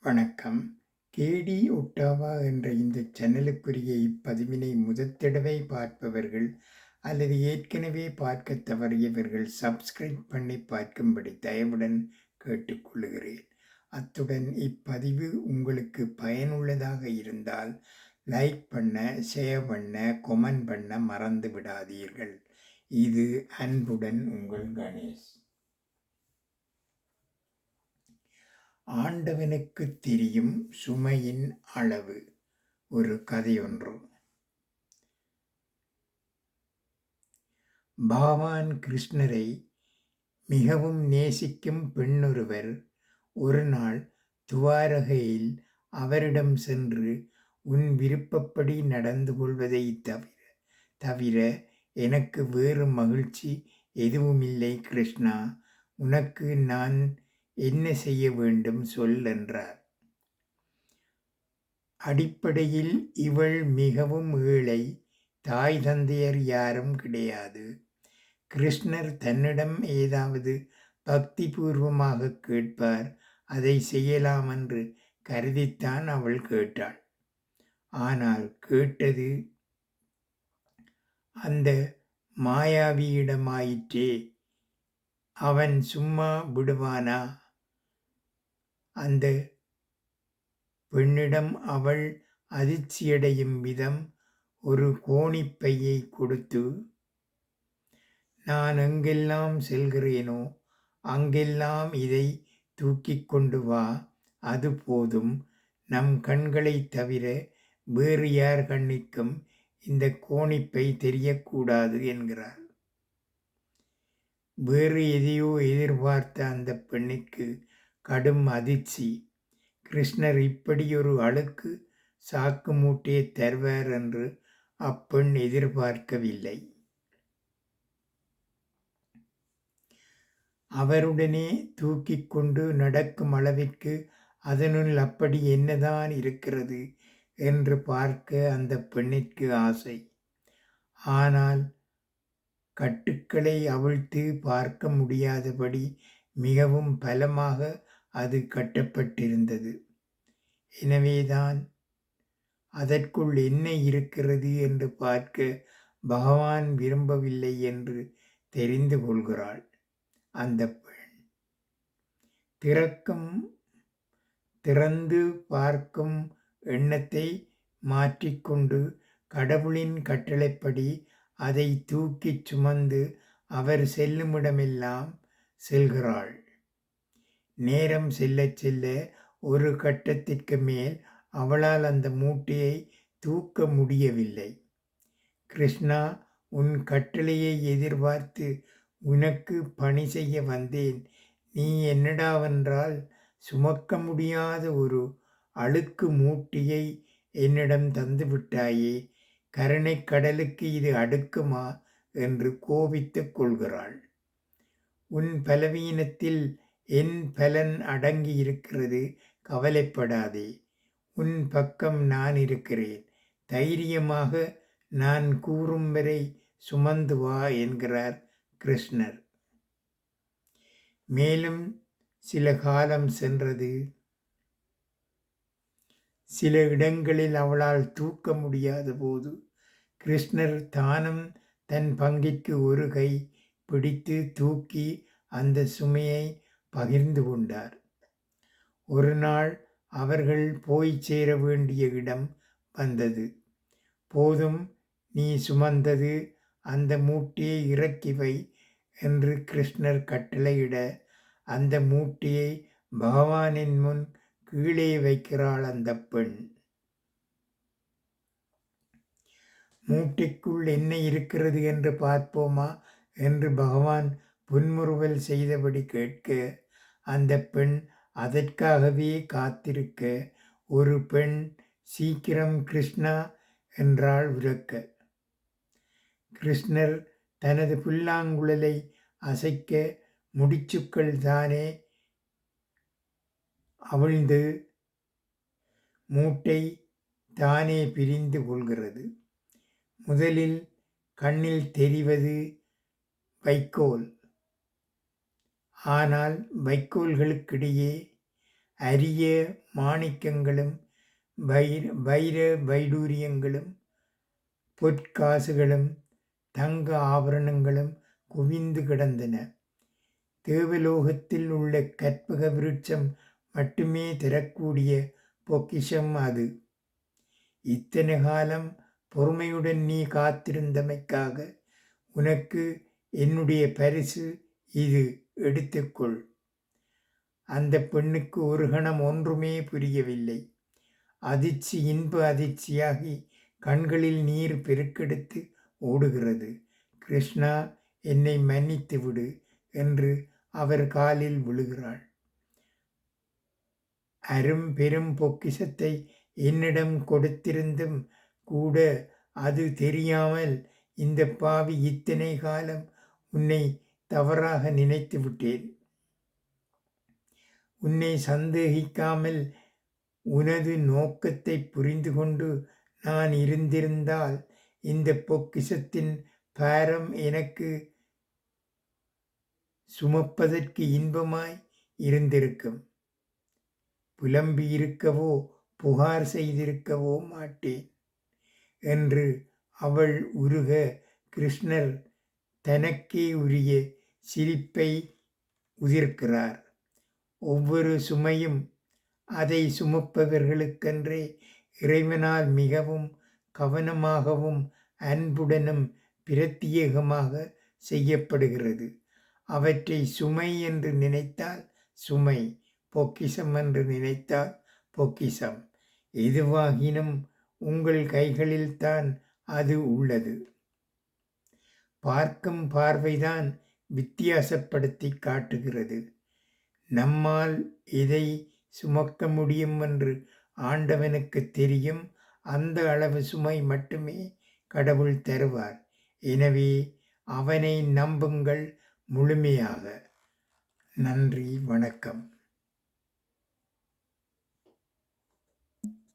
வணக்கம். கேடி ஒட்டாவா என்ற இந்த சேனலுக்குரிய இப்பதிவினை முதற்தடவை பார்ப்பவர்கள் அல்லது ஏற்கனவே பார்க்கத் தவறியவர்கள் சப்ஸ்கிரைப் பண்ணி பார்க்கும்படி தயவுடன் கேட்டுக்கொள்கிறேன். அத்துடன் இப்பதிவு உங்களுக்கு பயனுள்ளதாக இருந்தால் லைக் பண்ண, ஷேர் பண்ண, கொமெண்ட் பண்ண மறந்து விடாதீர்கள். இது அன்புடன் உங்கள் கணேஷ். ஆண்டவனுக்குத் தெரியும் சுமையின் அளவு. ஒரு கதையொன்று. பகவான் கிருஷ்ணரை மிகவும் நேசிக்கும் பெண்ணொருவர் ஒரு நாள் துவாரகையில் அவரிடம் சென்று, உன் விருப்பப்படி நடந்து கொள்வதை தவிர எனக்கு வேறு மகிழ்ச்சி எதுவுமில்லை கிருஷ்ணா, உனக்கு நான் என்ன செய்ய வேண்டும் சொல் என்றார். அடிப்படையில் இவள் மிகவும் ஏழை, தாய் தந்தையர் யாரும் கிடையாது. கிருஷ்ணர் தன்னிடம் ஏதாவது பக்தி பூர்வமாக கேட்பார், அதை செய்யலாம் என்று கருதித்தான் அவள் கேட்டாள். ஆனால் கேட்டது அந்த மாயாவியிடமாயிற்றே. அவன் சும்மா விடுவானா? அந்த பெண்ணிடம் அவள் அதிர்ச்சியடையும் விதம் ஒரு கோணிப்பையை கொடுத்து, நான் எங்கெல்லாம் செல்கிறேனோ அங்கெல்லாம் இதை தூக்கிக் கொண்டு வா, அது போதும், நம் கண்களைத் தவிர வேறு யார் கண்ணிற்கும் இந்த கோணிப்பை தெரியக்கூடாது என்கிறார். வேறு எதையோ எதிர்பார்த்த அந்த பெண்ணிற்கு கடும் அதிர்ச்சி. கிருஷ்ணர் இப்படியொரு அழுக்கு சாக்கு மூட்டையை தருவார் என்று அப்பெண் எதிர்பார்க்கவில்லை. அவருடனே தூக்கிக் கொண்டு நடக்கும் அளவிற்கு அதனுள் அப்படி என்னதான் இருக்கிறது என்று பார்க்க அந்த பெண்ணிற்கு ஆசை. ஆனால் கட்டுக்களை அவிழ்த்து பார்க்க முடியாதபடி மிகவும் பலமாக அது கட்டப்பட்டிருந்தது. எனவேதான் அதற்குள் என்ன இருக்கிறது என்று பார்க்க பகவான் விரும்பவில்லை என்று தெரிந்து கொள்கிறாள் அந்த பெண். திறந்து பார்க்கும் எண்ணத்தை மாற்றிக்கொண்டு கடவுளின் கட்டளைப்படி அதை தூக்கிச் சுமந்து அவர் செல்லுமிடமெல்லாம் செல்கிறாள். நேரம் செல்ல செல்ல ஒரு கட்டத்திற்கு மேல் அவளால் அந்த மூட்டையை தூக்க முடியவில்லை. கிருஷ்ணா, உன் கட்டளையை எதிர்பார்த்து உனக்கு பணி செய்ய வந்தேன். நீ என்னடாவென்றால் சுமக்க முடியாத ஒரு அழுக்கு மூட்டையை என்னிடம் தந்து விட்டாயே. கருணைக் கடலுக்கு இது அடுக்குமா என்று கோபித்துக் கொள்கிறாள். உன் பலவீனத்தில் என் பலன் அடங்கி இருக்கிறது, கவலைப்படாதே. உன் பக்கம் நான் இருக்கிறேன். தைரியமாக நான் கூறும் வரை சுமந்து வா என்கிறார் கிருஷ்ணர். மேலும் சில காலம் சென்றது. சில இடங்களில் அவளால் தூக்க முடியாத போது கிருஷ்ணர் தானும் தன் பங்கிற்கு ஒரு கை பிடித்து தூக்கி அந்த சுமையை பகிர்ந்து கொண்டார். ஒரு நாள் அவர்கள் போய் சேர வேண்டிய இடம் வந்தது. போதும், நீ சுமந்தது, அந்த மூட்டையை இறக்கி வை என்று கிருஷ்ணர் கட்டளையிட அந்த மூட்டையை பகவானின் முன் கீழே வைக்கிறாள் அந்த பெண். மூட்டைக்குள் என்ன இருக்கிறது என்று பார்ப்போமா என்று பகவான் புன்முறுவல் செய்தபடி கேட்க, அந்த பெண் அதற்காகவே காத்திருக்க, ஒரு பெண் சீக்கிரம் கிருஷ்ணா என்றாள் உரக்க. கிருஷ்ணர் தனது புல்லாங்குழலை அசைக்க முடிச்சுக்கள் தானே அவிழ்ந்து மூட்டை தானே பிரிந்து கொள்கிறது. முதலில் கண்ணில் தெரிவது வைக்கோல். ஆனால் வைக்கோல்களுக்கிடையே அரிய மாணிக்கங்களும் வைர வைடூரியங்களும் பொற்காசுகளும் தங்க ஆபரணங்களும் குவிந்து கிடந்தன. தேவலோகத்தில் உள்ள கற்பக விருட்சம் மட்டுமே தரக்கூடிய பொக்கிஷம் அது. இத்தனை காலம் பொறுமையுடன் நீ காத்திருந்தமைக்காக உனக்கு என்னுடைய பரிசு இது, எடுத்துக்கொள். அந்த பெண்ணுக்கு ஒரு கணம் ஒன்றுமே புரியவில்லை. அதிர்ச்சி இன்ப அதிர்ச்சியாகி கண்களில் நீர் பெருக்கெடுத்து ஓடுகிறது. கிருஷ்ணா, என்னை மன்னித்து விடு என்று அவர் காலில் விழுகிறாள். அரும் பெரும் பொக்கிஷத்தை என்னிடம் கொடுத்திருந்தும் கூட அது தெரியாமல் இந்த பாவி இத்தனை காலம் உன்னை தவறாக நினைத்து விட்டேன். உன்னை சந்தேகிக்காமல் உனது நோக்கத்தை புரிந்து கொண்டு நான் இருந்திருந்தால் இந்த பொக்கிஷத்தின் பாரம் எனக்கு சுமப்பதற்கு இன்பமாய் இருந்திருக்கும். புலம்பியிருக்கவோ புகார் செய்திருக்கவோ மாட்டேன் என்று அவள் உருக, கிருஷ்ணர் தனக்கே உரிய சிரிப்பை உதிர்க்கிறார். ஒவ்வொரு சுமையும் அதை சுமப்பவர்களுக்கென்றே இறைவனால் மிகவும் கவனமாகவும் அன்புடனும் பிரத்தியேகமாக செய்யப்படுகிறது. அவற்றை சுமை என்று நினைத்தால் சுமை, பொக்கிஷம் என்று நினைத்தால் பொக்கிஷம். எதுவாகினும் உங்கள் கைகளில்தான் அது உள்ளது. பார்க்கும் பார்வைதான் வித்தியாசப்படுத்தி காட்டுகிறது. நம்மால் எதை சுமக்க முடியும் என்று ஆண்டவனுக்கு தெரியும். அந்த அளவு சுமை மட்டுமே கடவுள் தருவார். எனவே அவனை நம்புங்கள் முழுமையாக. நன்றி, வணக்கம்.